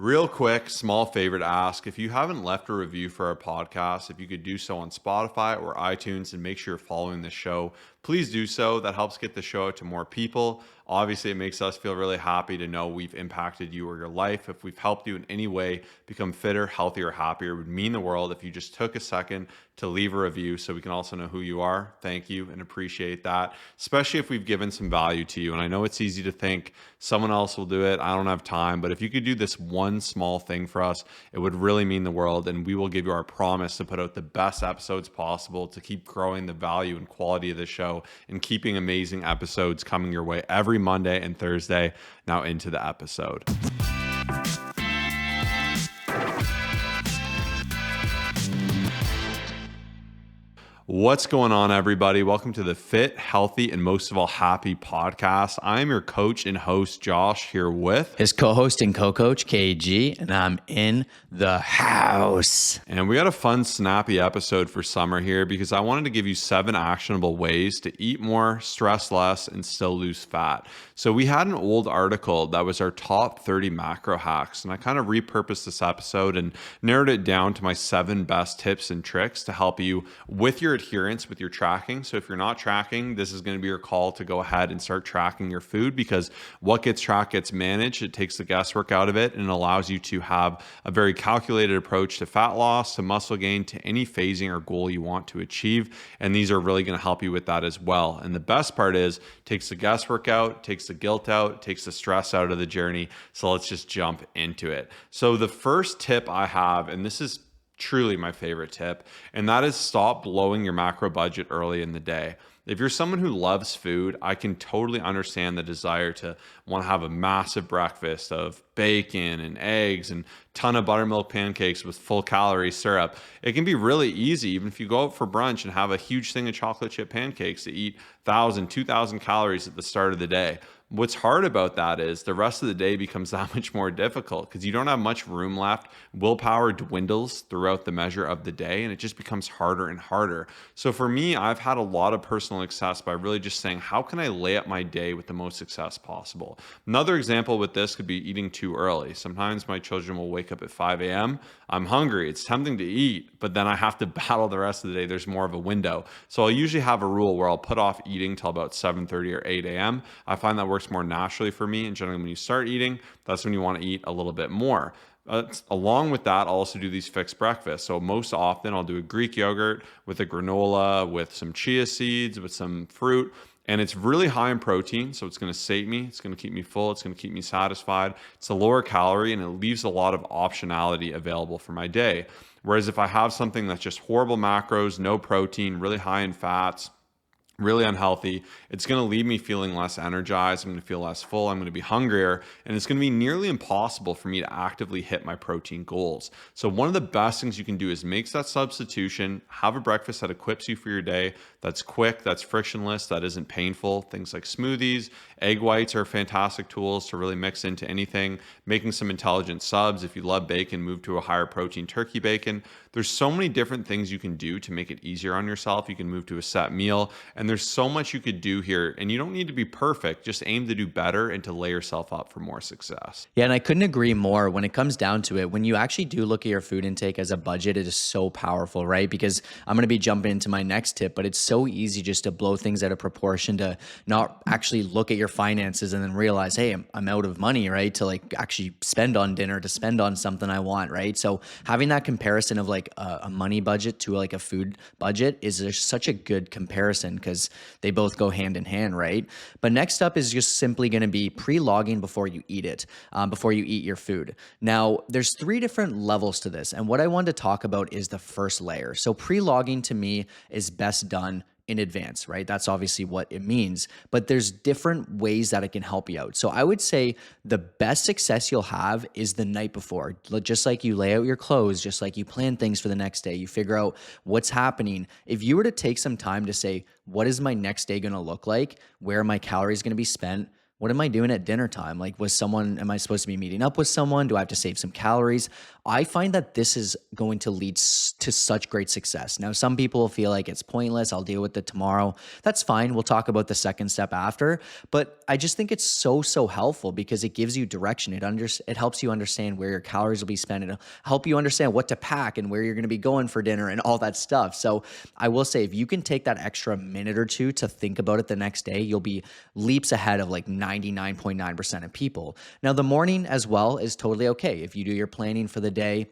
Real quick, small favor to ask. If you haven't left a review for our podcast, if you could do so on Spotify or iTunes and make sure you're following the show, please do so. That helps get the show out to more people. Obviously, it makes us feel really happy to know we've impacted you or your life. If we've helped you in any way become fitter, healthier, happier, it would mean the world if you just took a second to leave a review so we can also know who you are. Thank you and appreciate that, especially if we've given some value to you. And I know it's easy to think someone else will do it. I don't have time. But if you could do this one small thing for us, it would really mean the world. And we will give you our promise to put out the best episodes possible, to keep growing the value and quality of the show and keeping amazing episodes coming your way every Monday and Thursday. Now into the episode. What's going on, everybody? Welcome to the Fit, Healthy, and most of all, Happy podcast. I'm your coach and host, Josh, here with his co-host and co-coach, KG, and I'm in the house. And we got a fun, snappy episode for summer here because I wanted to give you 7 actionable ways to eat more, stress less, and still lose fat. So we had an old article that was our top 30 macro hacks, and I kind of repurposed this episode and narrowed it down to my 7 best tips and tricks to help you with your adherence with your tracking. So if you're not tracking, this is going to be your call to go ahead and start tracking your food, because what gets tracked gets managed. It takes the guesswork out of it and allows you to have a very calculated approach to fat loss, to muscle gain, to any phasing or goal you want to achieve. And these are really going to help you with that as well. And the best part is, takes the guesswork out, takes the guilt out, takes the stress out of the journey. So let's just jump into it. So the first tip I have, and this is truly my favorite tip, and that is stop blowing your macro budget early in the day. If you're someone who loves food, I can totally understand the desire to want to have a massive breakfast of bacon and eggs and ton of buttermilk pancakes with full calorie syrup. It can be really easy, even if you go out for brunch and have a huge thing of chocolate chip pancakes, to eat 1,000, 2,000 calories at the start of the day. What's hard about that is the rest of the day becomes that much more difficult because you don't have much room left. Willpower dwindles throughout the measure of the day, and it just becomes harder and harder. So for me, I've had a lot of personal success by really just saying, how can I lay up my day with the most success possible? Another example with this could be eating too early. Sometimes my children will wake up at 5 a.m. I'm hungry. It's tempting to eat, but then I have to battle the rest of the day. There's more of a window. So I'll usually have a rule where I'll put off eating till about 7:30 or 8 a.m. I find that works more naturally for me. And generally, when you start eating, that's when you want to eat a little bit more. Along with that, I'll also do these fixed breakfasts. So most often I'll do a Greek yogurt with a granola, with some chia seeds, with some fruit. And it's really high in protein, so it's going to sate me. It's going to keep me full. It's going to keep me satisfied. It's a lower calorie, and it leaves a lot of optionality available for my day. Whereas if I have something that's just horrible macros, no protein, really high in fats, really unhealthy, it's going to leave me feeling less energized. I'm going to feel less full. I'm going to be hungrier, and it's going to be nearly impossible for me to actively hit my protein goals. So one of the best things you can do is make that substitution, have a breakfast that equips you for your day, that's quick, that's frictionless, that isn't painful. Things like smoothies, egg whites are fantastic tools to really mix into anything. Making some intelligent subs. If you love bacon, move to a higher protein turkey bacon. There's so many different things you can do to make it easier on yourself. You can move to a set meal, and there's so much you could do here, and you don't need to be perfect. Just aim to do better and to lay yourself up for more success. Yeah, and I couldn't agree more. When it comes down to it, when you actually do look at your food intake as a budget, it is so powerful, right? Because I'm going to be jumping into my next tip, but it's so easy just to blow things out of proportion, to not actually look at your finances and then realize, hey, I'm out of money, right? To like actually spend on dinner, to spend on something I want, right? So having that comparison of like a money budget to like a food budget is just such a good comparison, because they both go hand in hand, right? But next up is just simply going to be pre-logging before you eat it, before you eat your food. Now, there's 3 different levels to this, and what I wanted to talk about is the first layer. So pre-logging to me is best done in advance, right? That's obviously what it means, but there's different ways that it can help you out. So I would say the best success you'll have is the night before. Just like you lay out your clothes, just like you plan things for the next day, you figure out what's happening. If you were to take some time to say, what is my next day going to look like? Where are my calories going to be spent? What am I doing at dinner time? Like, am I supposed to be meeting up with someone? Do I have to save some calories? I find that this is going to lead to such great success. Now, some people feel like it's pointless. I'll deal with it tomorrow. That's fine. We'll talk about the second step after. But I just think it's so helpful because it gives you direction. It helps you understand where your calories will be spent. It'll help you understand what to pack and where you're going to be going for dinner and all that stuff. So I will say, if you can take that extra minute or two to think about it the next day, you'll be leaps ahead of like 99.9% of people. Now, the morning as well is totally okay. If you do your planning for the day,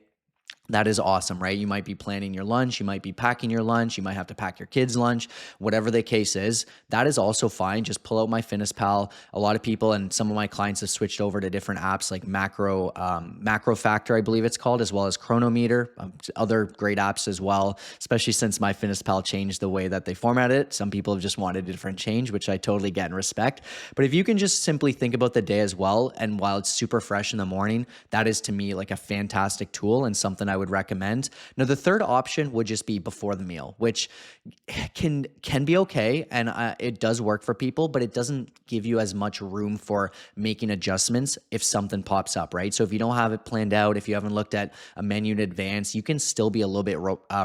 that is awesome, right? You might be planning your lunch, you might be packing your lunch, you might have to pack your kids' lunch, whatever the case is. That is also fine. Just pull out MyFitnessPal. A lot of people and some of my clients have switched over to different apps like Macro Factor, I believe it's called, as well as Chronometer, other great apps as well. Especially since MyFitnessPal changed the way that they format it. Some people have just wanted a different change, which I totally get and respect. But if you can just simply think about the day as well, and while it's super fresh in the morning, that is to me like a fantastic tool and something I would recommend. Now, the third option would just be before the meal, which can be okay, and it does work for people, but it doesn't give you as much room for making adjustments if something pops up, right? So if you don't have it planned out, if you haven't looked at a menu in advance, you can still be a little bit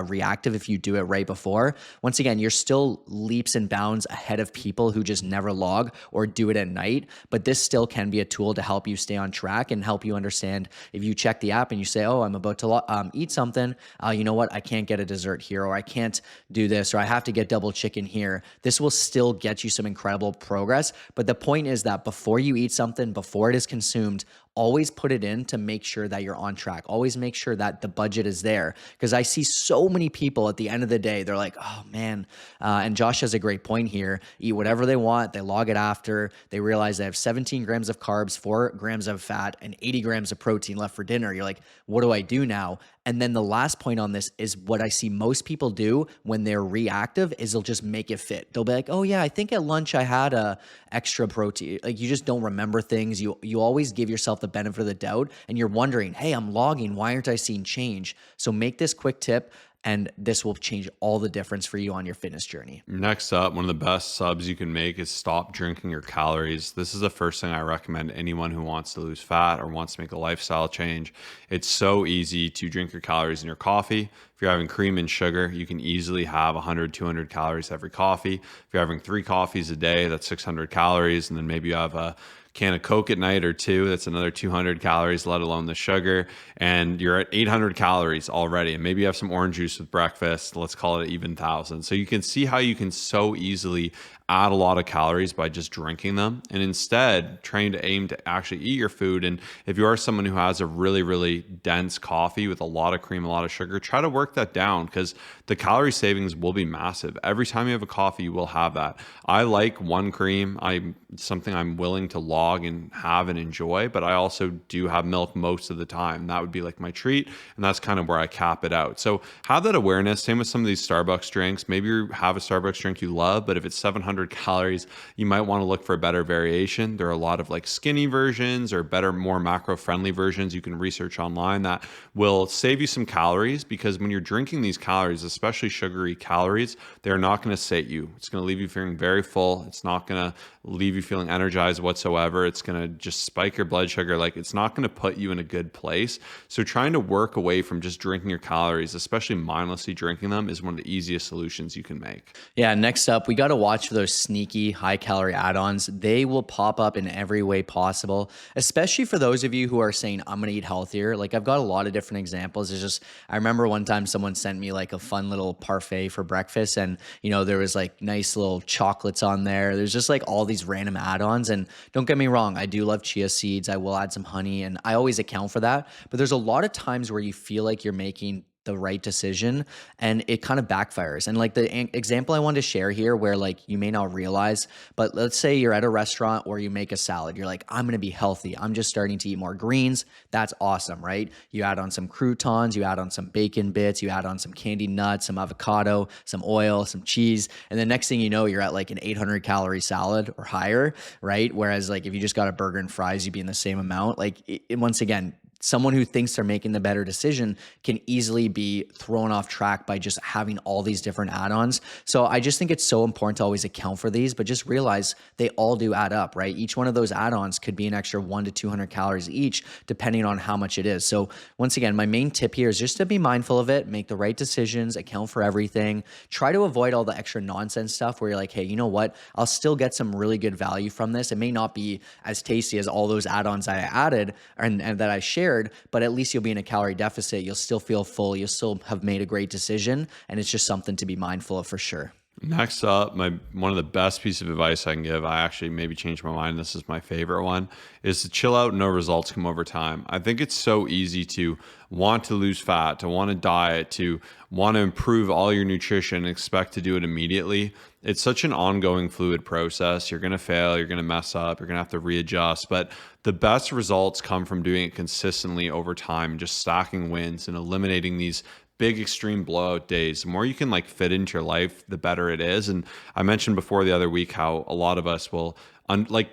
reactive if you do it right before. Once again, you're still leaps and bounds ahead of people who just never log or do it at night, but this still can be a tool to help you stay on track and help you understand if you check the app and you say, oh, I'm about to eat something, you know what, I can't get a dessert here, or I can't do this, or I have to get double chicken here. This will still get you some incredible progress. But the point is that before you eat something, before it is consumed, always put it in to make sure that you're on track. Always make sure that the budget is there. Because I see so many people at the end of the day, they're like, oh man, and Josh has a great point here. Eat whatever they want. They log it after. They realize they have 17 grams of carbs, 4 grams of fat, and 80 grams of protein left for dinner. You're like, what do I do now? And then the last point on this is what I see most people do when they're reactive is they'll just make it fit. They'll be like, oh yeah, I think at lunch I had a extra protein. Like, you just don't remember things. You always give yourself the benefit of the doubt, and you're wondering, hey, I'm logging. Why aren't I seeing change? So make this quick tip, and this will change all the difference for you on your fitness journey. Next up, one of the best subs you can make is stop drinking your calories. This is the first thing I recommend anyone who wants to lose fat or wants to make a lifestyle change. It's so easy to drink your calories in your coffee. If you're having cream and sugar, you can easily have 100, 200 calories every coffee. If you're having 3 coffees a day, that's 600 calories. And then maybe you have a can of Coke at night or 2, that's another 200 calories, let alone the sugar. And you're at 800 calories already. And maybe you have some orange juice with breakfast. Let's call it even 1,000. So you can see how you can so easily add a lot of calories by just drinking them, and instead trying to aim to actually eat your food. And if you are someone who has a really dense coffee with a lot of cream, a lot of sugar, try to work that down, because the calorie savings will be massive. Every time you have a coffee, you will have that. I like 1 cream. Something I'm willing to log and have and enjoy, but I also do have milk most of the time. That would be like my treat, and that's kind of where I cap it out. So have that awareness. Same with some of these Starbucks drinks. Maybe you have a Starbucks drink you love, but if it's 700 calories, you might want to look for a better variation. There are a lot of like skinny versions or better, more macro friendly versions you can research online that will save you some calories, because when you're drinking these calories, especially sugary calories, they're not going to sate you. It's going to leave you feeling very full. It's not going to leave you feeling energized whatsoever. It's going to just spike your blood sugar. Like, it's not going to put you in a good place. So trying to work away from just drinking your calories, especially mindlessly drinking them, is one of the easiest solutions you can make. Yeah, next up, we got to watch for those sneaky high-calorie add-ons. They will pop up in every way possible, especially for those of you who are saying, I'm going to eat healthier. Like, I've got a lot of different examples. It's just, I remember one time someone sent me like a fun little parfait for breakfast, and, you know, there was like nice little chocolates on there. There's just like all these random add-ons. And don't get me wrong, I do love chia seeds. I will add some honey, and I always account for that. But there's a lot of times where you feel like you're making the right decision and it kind of backfires. And like the example I wanted to share here, where like you may not realize, but let's say you're at a restaurant or you make a salad. You're like, I'm going to be healthy. I'm just starting to eat more greens. That's awesome, right? You add on some croutons, you add on some bacon bits, you add on some candied nuts, some avocado, some oil, some cheese. And the next thing you know, you're at like an 800 calorie salad or higher, right? Whereas like if you just got a burger and fries, you'd be in the same amount. Like once again, someone who thinks they're making the better decision can easily be thrown off track by just having all these different add-ons. So I just think it's so important to always account for these, but just realize they all do add up, right? Each one of those add-ons could be an extra 1 to 200 calories each, depending on how much it is. So once again, my main tip here is just to be mindful of it, make the right decisions, account for everything, try to avoid all the extra nonsense stuff where you're like, hey, you know what? I'll still get some really good value from this. It may not be as tasty as all those add-ons that I added and that I shared, but at least you'll be in a calorie deficit. You'll still feel full. You'll still have made a great decision. And it's just something to be mindful of for sure. Next up, one of the best pieces of advice I can give, I actually maybe changed my mind. This is my favorite one, is to chill out and no results come over time. I think it's so easy to want to lose fat, to want to diet, to want to improve all your nutrition and expect to do it immediately. It's such an ongoing fluid process. You're going to fail, you're going to mess up, you're going to have to readjust. But the best results come from doing it consistently over time, just stacking wins and eliminating these big extreme blowout days. The more you can like fit into your life, the better it is. And I mentioned before the other week how a lot of us will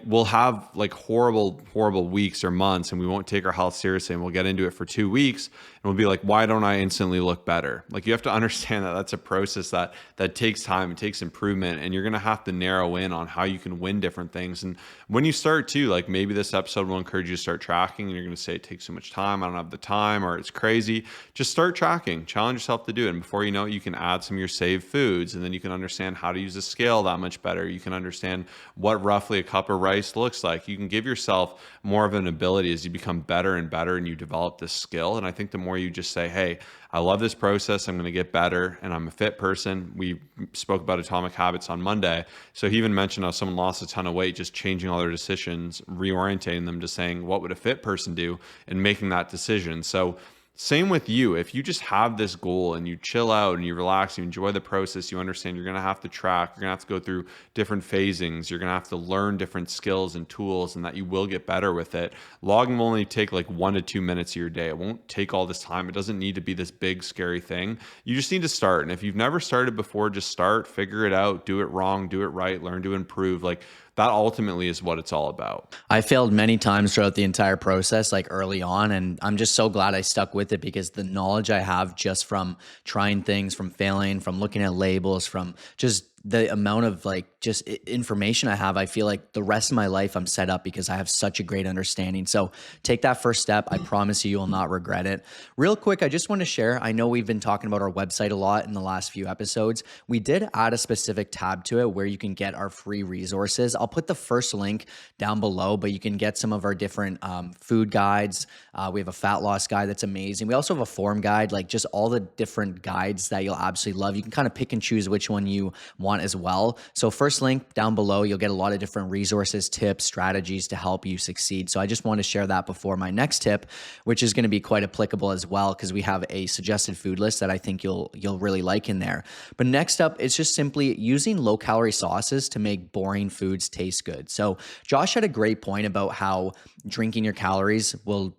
we'll have like horrible weeks or months and we won't take our health seriously, and we'll get into it for 2 weeks and we'll be like, why don't I instantly look better? Like, you have to understand that that's a process that takes time, it takes improvement, and you're going to have to narrow in on how you can win different things. And when you start to, like, maybe this episode will encourage you to start tracking and you're going to say it takes so much time, I don't have the time, or it's crazy. Just start tracking, challenge yourself to do it. And before you know it, you can add some of your saved foods, and then you can understand how to use a scale that much better. You can understand what roughly a cup of rice looks like. You can give yourself more of an ability as you become better and better and you develop this skill. And I think the more you just say, hey, I love this process, I'm going to get better, and I'm a fit person. We spoke about atomic habits on Monday. So he even mentioned how someone lost a ton of weight, just changing all their decisions, reorientating them to saying, what would a fit person do, and making that decision. So same with you. If you just have this goal and you chill out and you relax, you enjoy the process, you understand you're going to have to track, you're going to have to go through different phasings, you're going to have to learn different skills and tools, and that you will get better with it. Logging will only take like 1 to 2 minutes of your day. It won't take all this time. It doesn't need to be this big, scary thing. You just need to start. And if you've never started before, just start, figure it out, do it wrong, do it right, learn to improve. Like, that ultimately is what it's all about. I failed many times throughout the entire process, like early on, and I'm just so glad I stuck with it, because the knowledge I have just from trying things, from failing, from looking at labels, from just the amount of like just information I have, I feel like the rest of my life I'm set up because I have such a great understanding. So take that first step. I promise you will not regret it. Real quick, I just want to share, I know we've been talking about our website a lot in the last few episodes. We did add a specific tab to it where you can get our free resources. I'll put the first link down below, but you can get some of our different food guides. We have a fat loss guide that's amazing. We also have a form guide, like just all the different guides that you'll absolutely love. You can kind of pick and choose which one you want as well. So first link down below, you'll get a lot of different resources, tips, strategies to help you succeed. So I just want to share that before my next tip, which is going to be quite applicable as well, because we have a suggested food list that I think you'll really like in there. But next up, it's just simply using low calorie sauces to make boring foods taste good. So Josh had a great point about how drinking your calories will,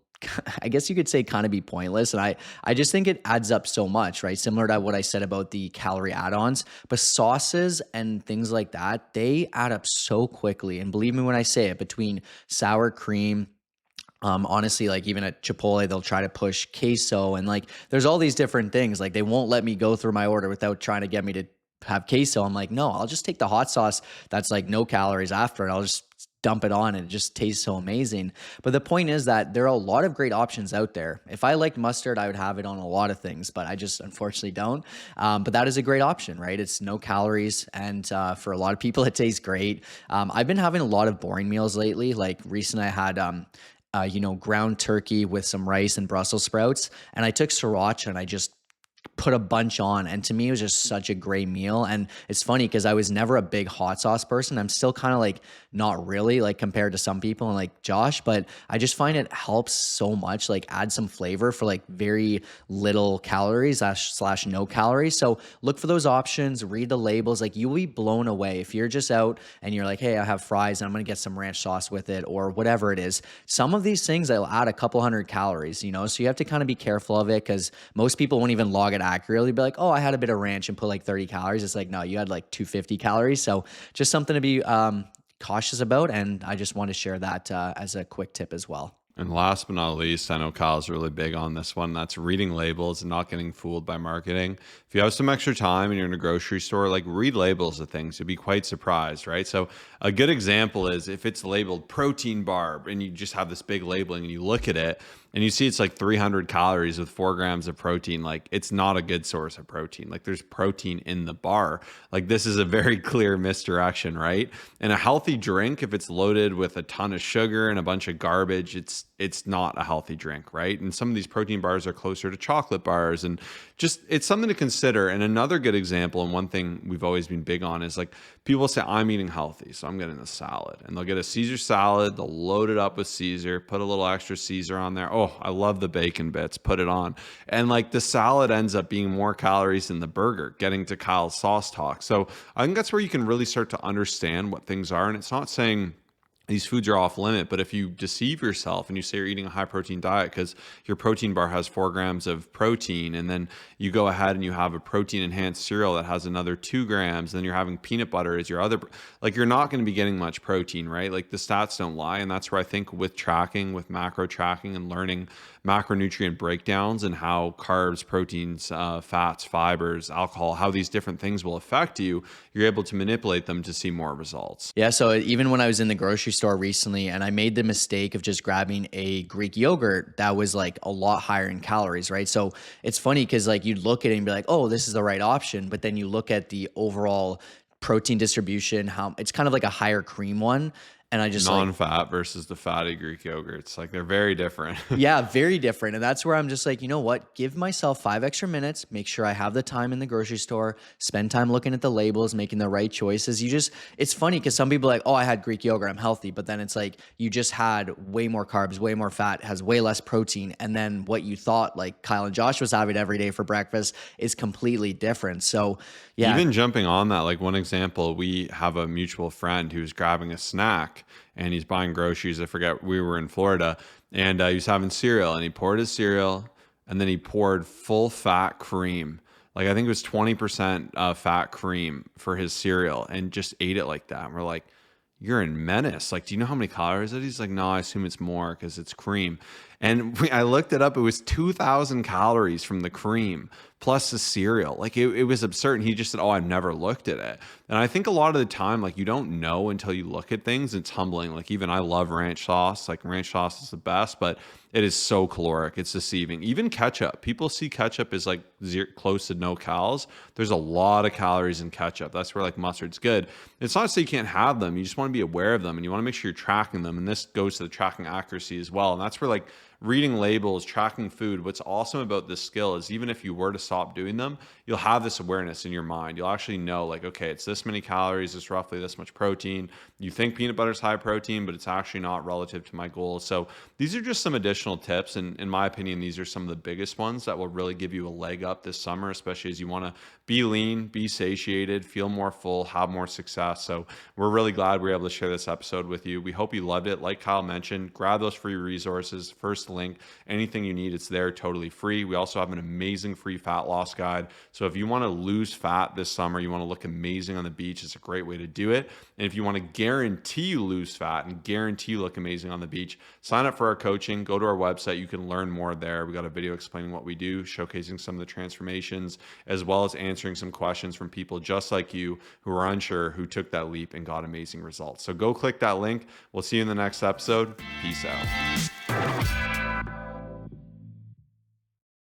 I guess you could say, kind of be pointless. And I just think it adds up so much, right? Similar to what I said about the calorie add-ons, but sauces and things like that, they add up so quickly. And believe me when I say it, between sour cream, honestly, like even at Chipotle, they'll try to push queso, and like there's all these different things. Like they won't let me go through my order without trying to get me to have queso. I'm like, no, I'll just take the hot sauce that's like no calories after it. I'll just dump it on and it just tastes so amazing. But the point is that there are a lot of great options out there. If I liked mustard, I would have it on a lot of things, but I just unfortunately don't. But that is a great option, right? It's no calories, and for a lot of people, it tastes great. I've been having a lot of boring meals lately. Like recently I had ground turkey with some rice and Brussels sprouts, and I took sriracha and I just put a bunch on, and to me it was just such a great meal. And it's funny because I was never a big hot sauce person. I'm still kind of like not really, like compared to some people and like Josh, but I just find it helps so much, like add some flavor for like very little calories slash no calories. So look for those options, read the labels. Like you will be blown away if you're just out and you're like, hey, I have fries and I'm gonna get some ranch sauce with it or whatever it is. Some of these things they'll add a couple hundred calories, so you have to kind of be careful of it, because most people won't even log it accurately. Be like, oh, I had a bit of ranch and put like 30 calories. It's like, no, you had like 250 calories. So just something to be cautious about. And I just want to share that as a quick tip as well. And last but not least, I know Kyle's really big on this one. That's reading labels and not getting fooled by marketing. If you have some extra time and you're in a grocery store, like read labels of things. You'll be quite surprised, right? So a good example is if it's labeled protein bar and you just have this big labeling and you look at it and you see it's like 300 calories with 4 grams of protein, like it's not a good source of protein. Like there's protein in the bar. Like this is a very clear misdirection, right? And a healthy drink, if it's loaded with a ton of sugar and a bunch of garbage, it's not a healthy drink, right? And some of these protein bars are closer to chocolate bars, and just it's something to consider. And another good example, and one thing we've always been big on, is like people say I'm eating healthy, so I'm getting a salad, and they'll get a Caesar salad, they'll load it up with Caesar, put a little extra Caesar on there. Oh, I love the bacon bits, put it on, and like the salad ends up being more calories than the burger. Getting to Kyle's sauce talk, so I think that's where you can really start to understand what things are, and it's not saying these foods are off limit, but if you deceive yourself and you say you're eating a high protein diet because your protein bar has 4 grams of protein, and then you go ahead and you have a protein enhanced cereal that has another 2 grams, then you're having peanut butter as your other, like you're not going to be getting much protein, right? Like the stats don't lie. And that's where I think with tracking, with macro tracking and learning macronutrient breakdowns and how carbs, proteins, fats, fibers, alcohol, how these different things will affect you, you're able to manipulate them to see more results. Yeah, so even when I was in the grocery store recently and I made the mistake of just grabbing a Greek yogurt that was like a lot higher in calories, right? So it's funny because like you'd look at it and be like, oh, this is the right option. But then you look at the overall protein distribution, how it's kind of like a higher cream one. And I just like, Non-fat versus the fatty Greek yogurts, like they're very different. yeah, very different. And that's where I'm just like, you know what? Give myself 5 extra minutes, make sure I have the time in the grocery store, spend time looking at the labels, making the right choices. It's funny because some people are like, oh, I had Greek yogurt, I'm healthy. But then it's like, you just had way more carbs, way more fat, has way less protein. And then what you thought like Kyle and Josh was having every day for breakfast is completely different. So yeah. Even jumping on that, like one example, we have a mutual friend who's grabbing a snack and he's buying groceries. I forget, we were in Florida, and he was having cereal, and he poured his cereal and then he poured full fat cream. Like I think it was 20% fat cream for his cereal, and just ate it like that. And we're like, you're in menace. Like, do you know how many calories it is? He's like, no, I assume it's more because it's cream. And I looked it up. It was 2,000 calories from the cream plus the cereal. Like it was absurd. And he just said, oh, I've never looked at it. And I think a lot of the time, like you don't know until you look at things. It's humbling. Like even I love ranch sauce. Like ranch sauce is the best, but it is so caloric. It's deceiving. Even ketchup. People see ketchup as like close to no calories. There's a lot of calories in ketchup. That's where like mustard's good. It's not to say you can't have them. You just want to be aware of them, and you want to make sure you're tracking them. And this goes to the tracking accuracy as well. And that's where like reading labels, tracking food. What's awesome about this skill is even if you were to stop doing them, you'll have this awareness in your mind. You'll actually know like, okay, it's this many calories, it's roughly this much protein. You think peanut butter is high protein, but it's actually not relative to my goals. So these are just some additional tips. And in my opinion, these are some of the biggest ones that will really give you a leg up this summer, especially as you want to be lean, be satiated, feel more full, have more success. So we're really glad we were able to share this episode with you. We hope you loved it. Like Kyle mentioned, grab those free resources. First link, anything you need, it's there totally free. We also have an amazing free fat loss guide. So if you want to lose fat this summer, you want to look amazing on the beach, it's a great way to do it. And if you want to guarantee you lose fat and guarantee you look amazing on the beach, sign up for our coaching, go to our website. You can learn more there. We got a video explaining what we do, showcasing some of the transformations, as well as answering some questions from people just like you who are unsure, who took that leap and got amazing results. So go click that link. We'll see you in the next episode. Peace out.